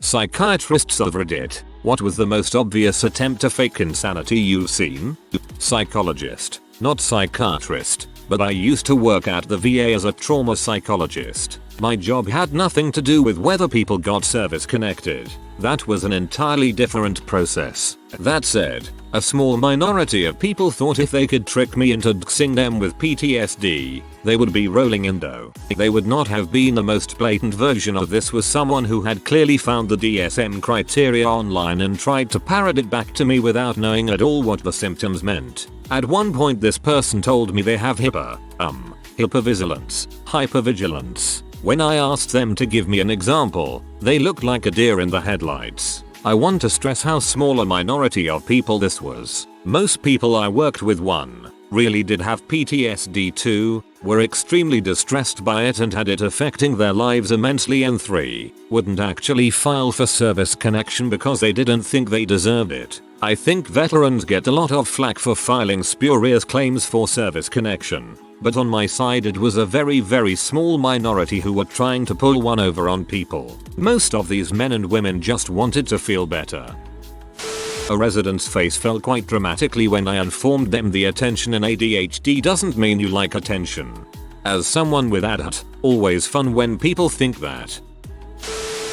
Psychiatrists of Reddit. What was the most obvious attempt to fake insanity you've seen? Psychologist, not psychiatrist, but I used to work at the VA as a trauma psychologist. My job had nothing to do with whether people got service connected. That was an entirely different process. That said, a small minority of people thought if they could trick me into doxing them with PTSD, they would be rolling in dough. They would not have been the most blatant version of this was someone who had clearly found the DSM criteria online and tried to parrot it back to me without knowing at all what the symptoms meant. At one point this person told me they have hypervigilance. When I asked them to give me an example, they looked like a deer in the headlights. I want to stress how small a minority of people this was. Most people I worked with, 1, really did have PTSD, 2, were extremely distressed by it and had it affecting their lives immensely, and 3, wouldn't actually file for service connection because they didn't think they deserved it. I think veterans get a lot of flack for filing spurious claims for service connection. But on my side it was a very small minority who were trying to pull one over on people. Most of these men and women just wanted to feel better. A resident's face fell quite dramatically when I informed them the attention in ADHD doesn't mean you like attention. As someone with ADHD, always fun when people think that.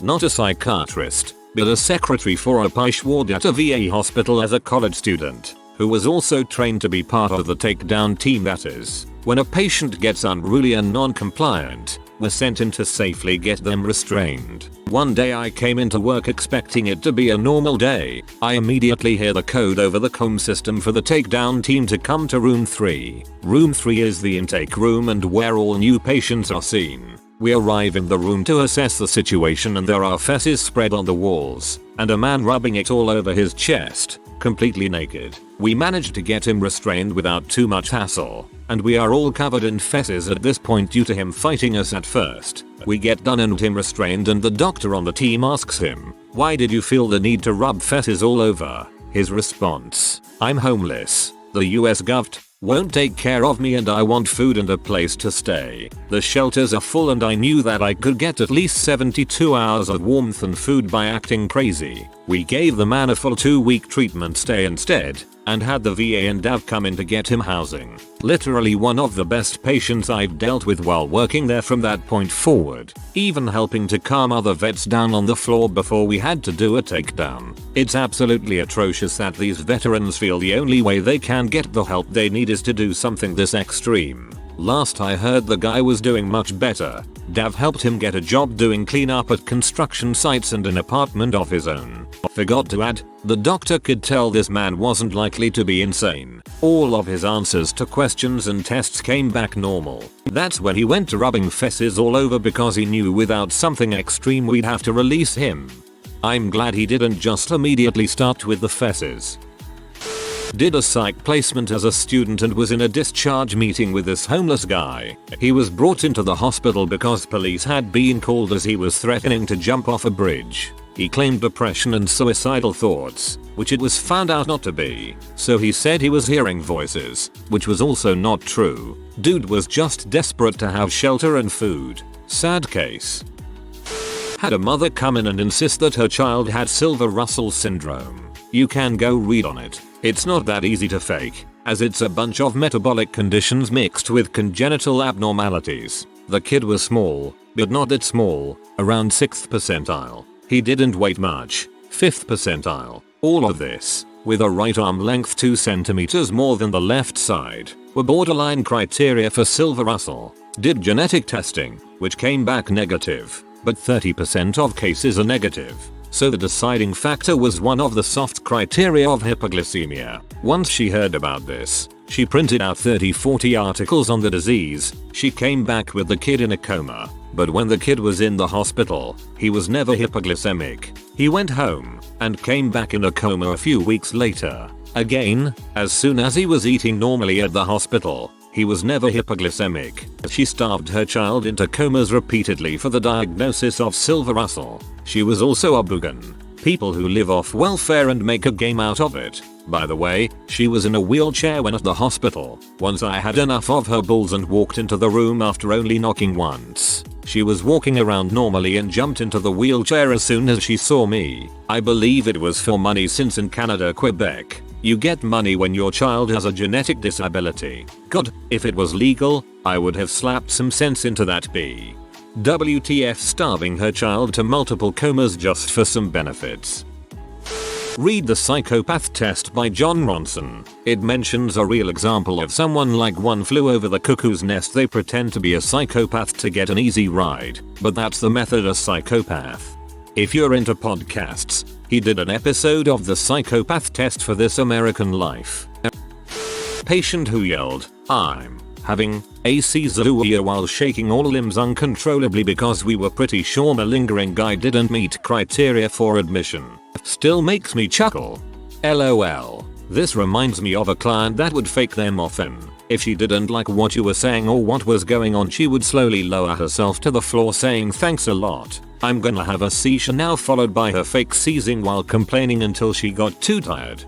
Not a psychiatrist, but a secretary for a PISH ward at a VA hospital as a college student, who was also trained to be part of the takedown team, that is, when a patient gets unruly and non-compliant, we're sent in to safely get them restrained. One day I came into work expecting it to be a normal day. I immediately hear the code over the comm system for the takedown team to come to room 3. Room 3 is the intake room and where all new patients are seen. We arrive in the room to assess the situation and there are feces spread on the walls, and a man rubbing it all over his chest, completely naked. We managed to get him restrained without too much hassle, and we are all covered in feces at this point due to him fighting us at first. We get done and him restrained and the doctor on the team asks him, "Why did you feel the need to rub feces all over?" His response, "I'm homeless. The US Gov won't take care of me and I want food and a place to stay. The shelters are full and I knew that I could get at least 72 hours of warmth and food by acting crazy." We gave the man a full 2-week treatment stay instead, and had the VA and DAV come in to get him housing. Literally one of the best patients I've dealt with while working there from that point forward, even helping to calm other vets down on the floor before we had to do a takedown. It's absolutely atrocious that these veterans feel the only way they can get the help they need is to do something this extreme. Last I heard the guy was doing much better. Dav helped him get a job doing cleanup at construction sites and an apartment of his own. Forgot to add, the doctor could tell this man wasn't likely to be insane. All of his answers to questions and tests came back normal. That's when he went to rubbing feces all over because he knew without something extreme we'd have to release him. I'm glad he didn't just immediately start with the feces. Did a psych placement as a student and was in a discharge meeting with this homeless guy. He was brought into the hospital because police had been called as he was threatening to jump off a bridge. He claimed depression and suicidal thoughts, which it was found out not to be. So he said he was hearing voices, which was also not true. Dude was just desperate to have shelter and food. Sad case. Had a mother come in and insist that her child had Silver Russell syndrome. You can go read on it. It's not that easy to fake, as it's a bunch of metabolic conditions mixed with congenital abnormalities. The kid was small, but not that small, around 6th percentile. He didn't weigh much, 5th percentile. All of this, with a right arm length 2 centimeters more than the left side, were borderline criteria for Silver Russell. Did genetic testing, which came back negative, but 30% of cases are negative. So the deciding factor was one of the soft criteria of hypoglycemia. Once she heard about this, she printed out 30-40 articles on the disease. She came back with the kid in a coma, but when the kid was in the hospital, he was never hypoglycemic. He went home and came back in a coma a few weeks later. Again, as soon as he was eating normally at the hospital, he was never hypoglycemic. She starved her child into comas repeatedly for the diagnosis of Silver Russell. She was also a boogan. People who live off welfare and make a game out of it. By the way, she was in a wheelchair when at the hospital. Once I had enough of her bulls and walked into the room after only knocking once. She was walking around normally and jumped into the wheelchair as soon as she saw me. I believe it was for money, since in Canada, Quebec, you get money when your child has a genetic disability. God, if it was legal, I would have slapped some sense into that bee. WTF starving her child to multiple comas just for some benefits. Read The Psychopath Test by John Ronson. It mentions a real example of someone like One Flew Over the Cuckoo's Nest. They pretend to be a psychopath to get an easy ride, but that's the method, a psychopath. If you're into podcasts, he did an episode of The Psychopath Test for This American Life. Patient who yelled, "I'm having a seizure," while shaking all limbs uncontrollably because we were pretty sure malingering guy didn't meet criteria for admission. Still makes me chuckle. LOL. This reminds me of a client that would fake them often. If she didn't like what you were saying or what was going on, she would slowly lower herself to the floor saying "thanks a lot, I'm gonna have a seizure now," followed by her fake seizing while complaining until she got too tired.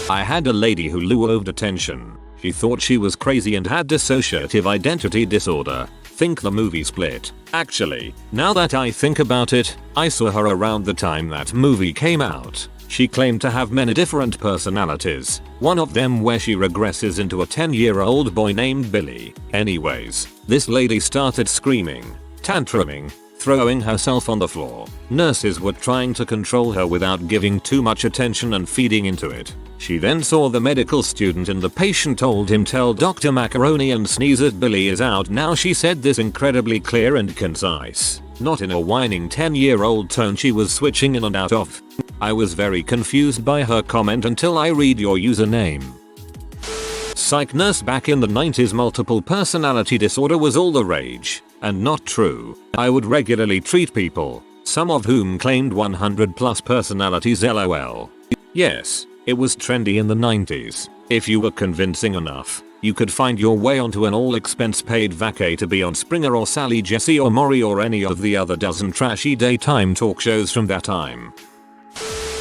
I had a lady who loved attention. She thought she was crazy and had dissociative identity disorder. Think the movie Split. Actually, now that I think about it, I saw her around the time that movie came out. She claimed to have many different personalities, one of them where she regresses into a 10-year-old boy named Billy. Anyways, this lady started screaming, tantruming, throwing herself on the floor. Nurses were trying to control her without giving too much attention and feeding into it. She then saw the medical student and the patient told him, "Tell Dr. Macaroni and sneeze that Billy is out now." She said this incredibly clear and concise, not in a whining 10-year-old tone she was switching in and out of. I was very confused by her comment until I read your username. Psych nurse. Back in the 90s, multiple personality disorder was all the rage. And not true. I would regularly treat people, some of whom claimed 100+ personalities. LOL. Yes, it was trendy in the 90s. If you were convincing enough, you could find your way onto an all-expense paid vacay to be on Springer or Sally Jesse or Maury or any of the other dozen trashy daytime talk shows from that time.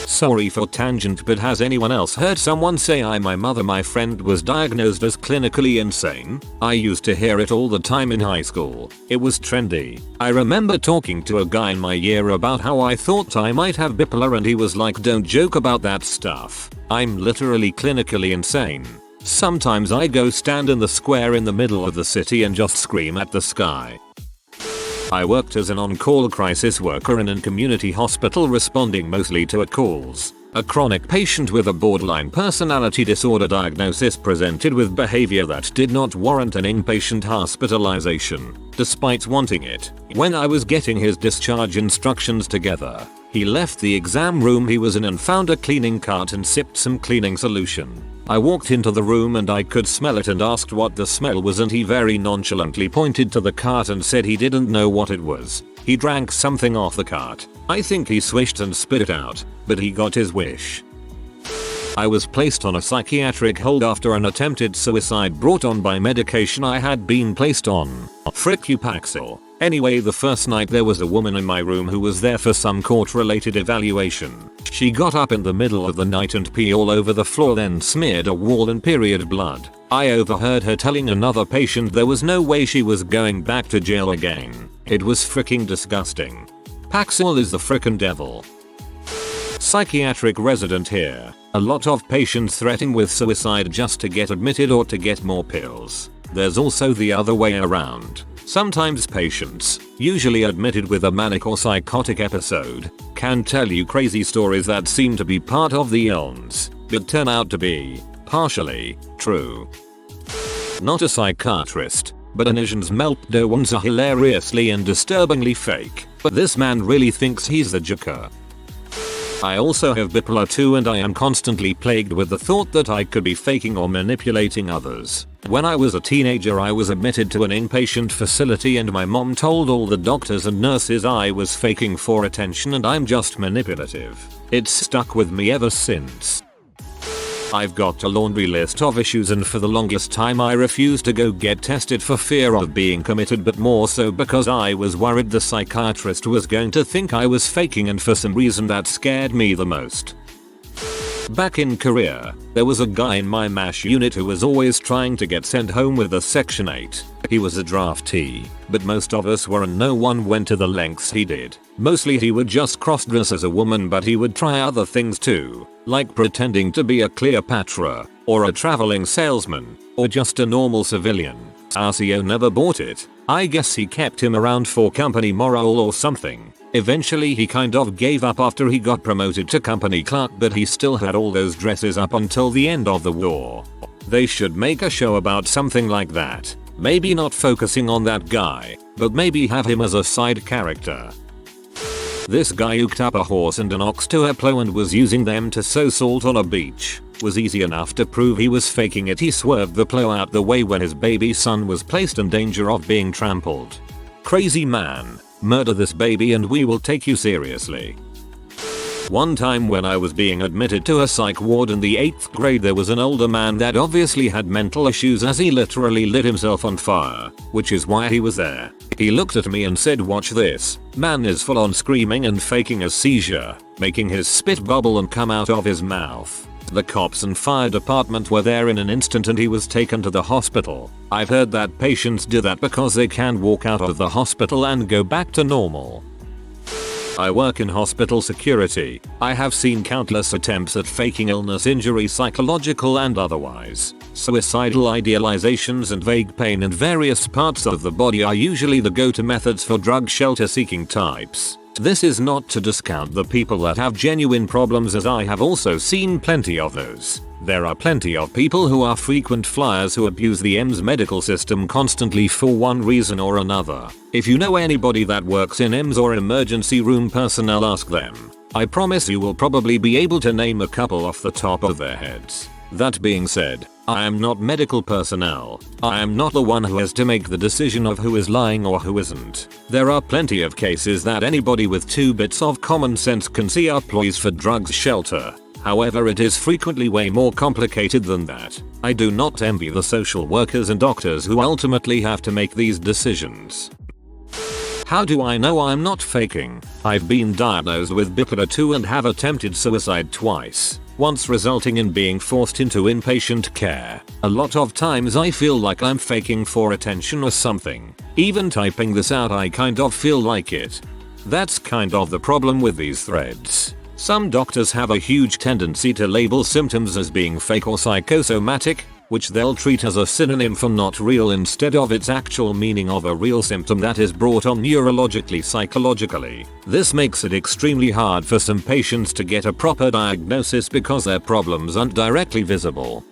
Sorry for tangent, but has anyone else heard someone say my my friend was diagnosed as clinically insane? I used to hear it all the time in high school. It was trendy. I remember talking to a guy in my year about how I thought I might have bipolar, and he was like, "Don't joke about that stuff. I'm literally clinically insane. Sometimes I go stand in the square in the middle of the city and just scream at the sky." I worked as an on-call crisis worker in a community hospital, responding mostly to calls. A chronic patient with a borderline personality disorder diagnosis presented with behavior that did not warrant an inpatient hospitalization, despite wanting it. When I was getting his discharge instructions together, he left the exam room he was in and found a cleaning cart and sipped some cleaning solution. I walked into the room and I could smell it and asked what the smell was, and he very nonchalantly pointed to the cart and said he didn't know what it was. He drank something off the cart. I think he swished and spit it out, but he got his wish. I was placed on a psychiatric hold after an attempted suicide brought on by medication I had been placed on. Frick you Paxil. Anyway, the first night there was a woman in my room who was there for some court-related evaluation. She got up in the middle of the night and pee all over the floor, then smeared a wall in period blood. I overheard her telling another patient there was no way she was going back to jail again. It was fricking disgusting. Paxil is the frickin' devil. Psychiatric resident here. A lot of patients threatening with suicide just to get admitted or to get more pills. There's also the other way around. Sometimes patients, usually admitted with a manic or psychotic episode, can tell you crazy stories that seem to be part of the illness, but turn out to be partially true. Not a psychiatrist, but Anisian's meltdowns are hilariously and disturbingly fake, but this man really thinks he's the Joker. I also have bipolar 2 and I am constantly plagued with the thought that I could be faking or manipulating others. When I was a teenager, I was admitted to an inpatient facility and my mom told all the doctors and nurses I was faking for attention and I'm just manipulative. It's stuck with me ever since. I've got a laundry list of issues, and for the longest time I refused to go get tested for fear of being committed, but more so because I was worried the psychiatrist was going to think I was faking, and for some reason that scared me the most. Back in Korea, there was a guy in my MASH unit who was always trying to get sent home with a Section 8. He was a draftee, but most of us were and no one went to the lengths he did. Mostly he would just cross-dress as a woman, but he would try other things too, like pretending to be a Cleopatra, or a traveling salesman, or just a normal civilian. Our CO never bought it. I guess he kept him around for company morale or something. Eventually he kind of gave up after he got promoted to company clerk, but he still had all those dresses up until the end of the war. They should make a show about something like that. Maybe not focusing on that guy, but maybe have him as a side character. This guy hooked up a horse and an ox to a plow and was using them to sow salt on a beach. Was easy enough to prove he was faking it. He swerved the plow out the way when his baby son was placed in danger of being trampled. Crazy man. Murder this baby and we will take you seriously. One time when I was being admitted to a psych ward in the 8th grade, there was an older man that obviously had mental issues, as he literally lit himself on fire, which is why he was there. He looked at me and said, "Watch this." Man is full on screaming and faking a seizure, making his spit bubble and come out of his mouth. The cops and fire department were there in an instant and he was taken to the hospital. I've heard that patients do that because they can't walk out of the hospital and go back to normal. I work in hospital security. I have seen countless attempts at faking illness, injury, psychological and otherwise. Suicidal idealizations and vague pain in various parts of the body are usually the go-to methods for drug shelter seeking types. This is not to discount the people that have genuine problems, as I have also seen plenty of those. There are plenty of people who are frequent flyers who abuse the EMS medical system constantly for one reason or another. If you know anybody that works in EMS or emergency room personnel, ask them. I promise you will probably be able to name a couple off the top of their heads. That being said, I am not medical personnel. I am not the one who has to make the decision of who is lying or who isn't. There are plenty of cases that anybody with 2 bits of common sense can see are ploys for drugs shelter. However, it is frequently way more complicated than that. I do not envy the social workers and doctors who ultimately have to make these decisions. How do I know I'm not faking? I've been diagnosed with bipolar 2 and have attempted suicide twice, once resulting in being forced into inpatient care. A lot of times I feel like I'm faking for attention or something. Even typing this out, I kind of feel like it. That's kind of the problem with these threads. Some doctors have a huge tendency to label symptoms as being fake or psychosomatic, which they'll treat as a synonym for not real instead of its actual meaning of a real symptom that is brought on neurologically, psychologically. This makes it extremely hard for some patients to get a proper diagnosis because their problems aren't directly visible.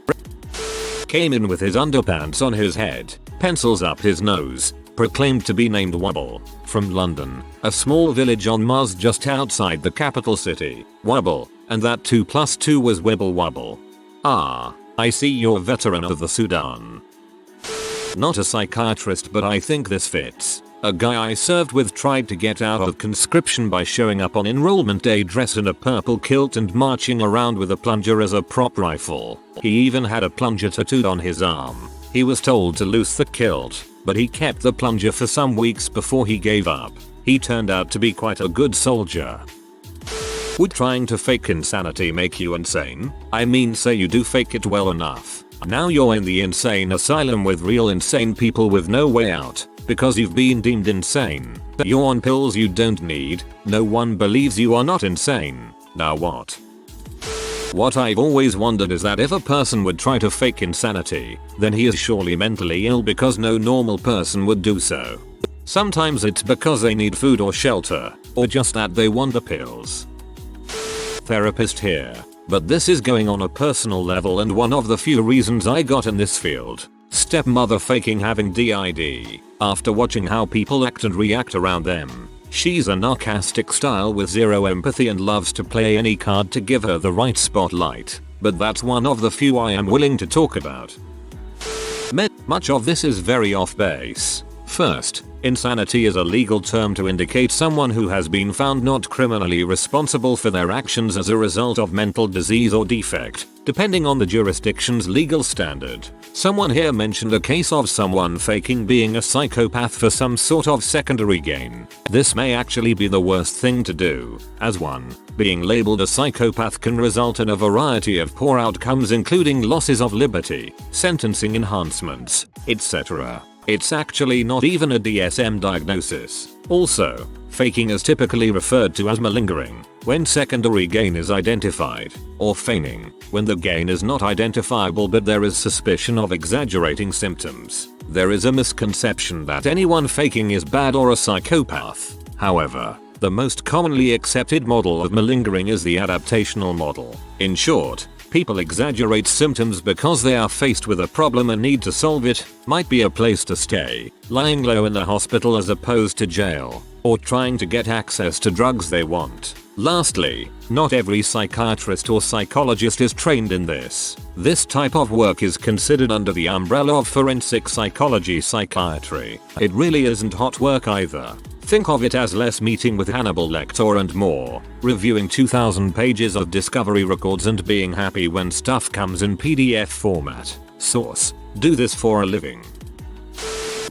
Came in with his underpants on his head, pencils up his nose, proclaimed to be named Wobble, from London, a small village on Mars just outside the capital city. Wobble, and that 2 + 2 was Wibble Wobble. Ah, I see you're a veteran of the Sudan. Not a psychiatrist, but I think this fits. A guy I served with tried to get out of conscription by showing up on enrollment day dressed in a purple kilt and marching around with a plunger as a prop rifle. He even had a plunger tattooed on his arm. He was told to loose the kilt, but he kept the plunger for some weeks before he gave up. He turned out to be quite a good soldier. Would trying to fake insanity make you insane? I mean, say you do fake it well enough. Now you're in the insane asylum with real insane people with no way out, because you've been deemed insane. You're on pills you don't need. No one believes you are not insane. Now what? What I've always wondered is that if a person would try to fake insanity, then he is surely mentally ill, because no normal person would do so. Sometimes it's because they need food or shelter, or just that they want the pills. Therapist here, but this is going on a personal level and one of the few reasons I got in this field. Stepmother faking having DID. After watching how people act and react around them, she's a narcissistic style with zero empathy and loves to play any card to give her the right spotlight. But that's one of the few I am willing to talk about. Much of this is very off base. First, insanity is a legal term to indicate someone who has been found not criminally responsible for their actions as a result of mental disease or defect. depending on the jurisdiction's legal standard. Someone here mentioned a case of someone faking being a psychopath for some sort of secondary gain. This may actually be the worst thing to do, as being labeled a psychopath can result in a variety of poor outcomes including losses of liberty, sentencing enhancements, etc. It's actually not even a DSM diagnosis. Also, faking is typically referred to as malingering when secondary gain is identified, or feigning when the gain is not identifiable but there is suspicion of exaggerating symptoms. There is a misconception that anyone faking is bad or a psychopath. However, the most commonly accepted model of malingering is the adaptational model. In short, people exaggerate symptoms because they are faced with a problem and need to solve it, might be a place to stay, lying low in the hospital as opposed to jail, or trying to get access to drugs they want. Lastly, not every psychiatrist or psychologist is trained in this. This type of work is considered under the umbrella of forensic psychology psychiatry. It really isn't hot work either. Think of it as less meeting with Hannibal Lecter and more, reviewing 2,000 pages of discovery records and being happy when stuff comes in PDF format. Source: do this for a living.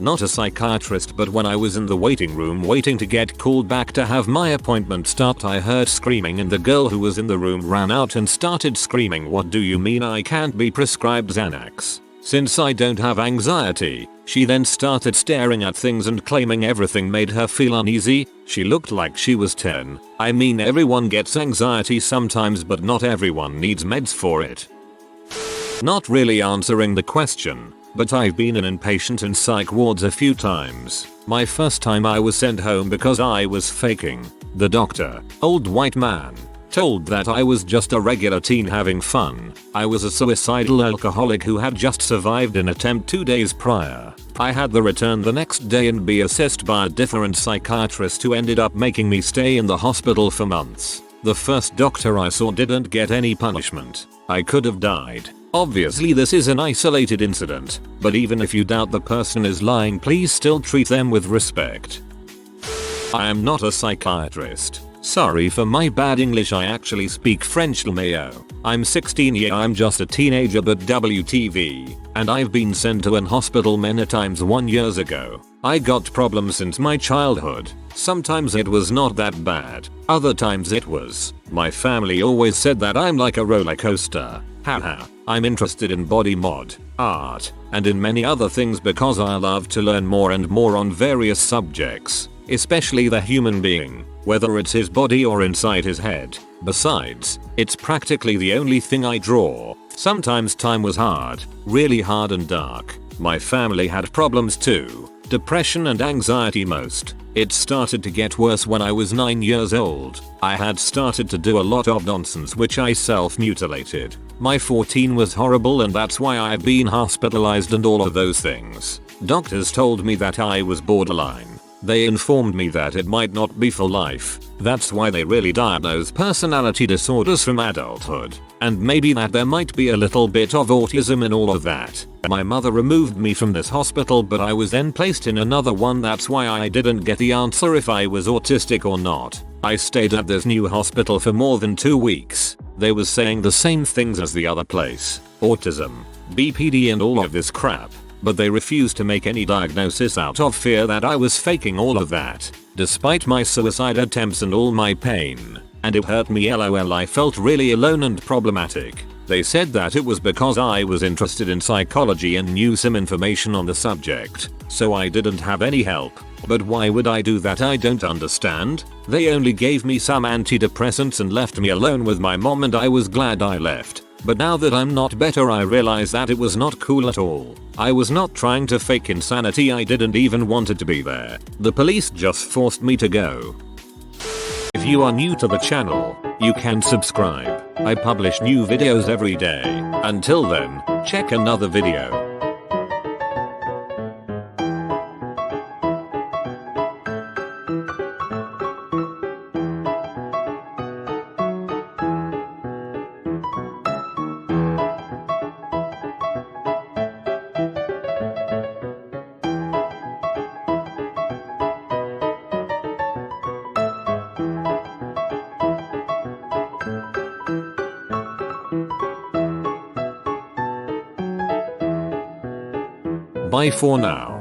Not a psychiatrist, but when I was in the waiting room waiting to get called back to have my appointment start, I heard screaming and the girl who was in the room ran out and started screaming, "What do you mean I can't be prescribed Xanax? Since I don't have anxiety." She then started staring at things and claiming everything made her feel uneasy. She looked like she was 10. I mean, everyone gets anxiety sometimes, but not everyone needs meds for it. Not really answering the question, but I've been an inpatient in psych wards a few times. My first time I was sent home because I was faking. The doctor, old white man, told that I was just a regular teen having fun. I was a suicidal alcoholic who had just survived an attempt 2 days prior. I had the return the next day and be assessed by a different psychiatrist who ended up making me stay in the hospital for months. The first doctor I saw didn't get any punishment. I could have died. Obviously this is an isolated incident, but even if you doubt the person is lying, please still treat them with respect. I am not a psychiatrist. Sorry for my bad English, I actually speak French. LMAO. I'm 16, yeah, I'm just a teenager, but WTV. And I've been sent to an hospital many times 1 year ago. I got problems since my childhood. Sometimes it was not that bad. Other times it was. My family always said that I'm like a roller coaster. Haha. I'm interested in body mod, art, and in many other things because I love to learn more and more on various subjects, especially the human being, whether it's his body or inside his head. Besides, it's practically the only thing I draw. Sometimes time was hard, really hard and dark. My family had problems too, depression and anxiety most. It started to get worse when I was 9 years old. I had started to do a lot of nonsense which I self-mutilated. My 14 was horrible and that's why I've been hospitalized and all of those things. Doctors told me that I was borderline. They informed me that it might not be for life. That's why they really diagnose personality disorders from adulthood. And maybe that there might be a little bit of autism in all of that. My mother removed me from this hospital, but I was then placed in another one. That's why I didn't get the answer if I was autistic or not. I stayed at this new hospital for more than 2 weeks. They was saying the same things as the other place. Autism, BPD and all of this crap. But they refused to make any diagnosis out of fear that I was faking all of that. Despite my suicide attempts and all my pain. And it hurt me, lol. I felt really alone and problematic. They said that it was because I was interested in psychology and knew some information on the subject. So I didn't have any help. But why would I do that? I don't understand. They only gave me some antidepressants and left me alone with my mom, and I was glad I left. But now that I'm not better, I realize that it was not cool at all. I was not trying to fake insanity. I didn't even want it to be there. The police just forced me to go. If you are new to the channel, you can subscribe. I publish new videos every day. Until then, check another video. Bye for now.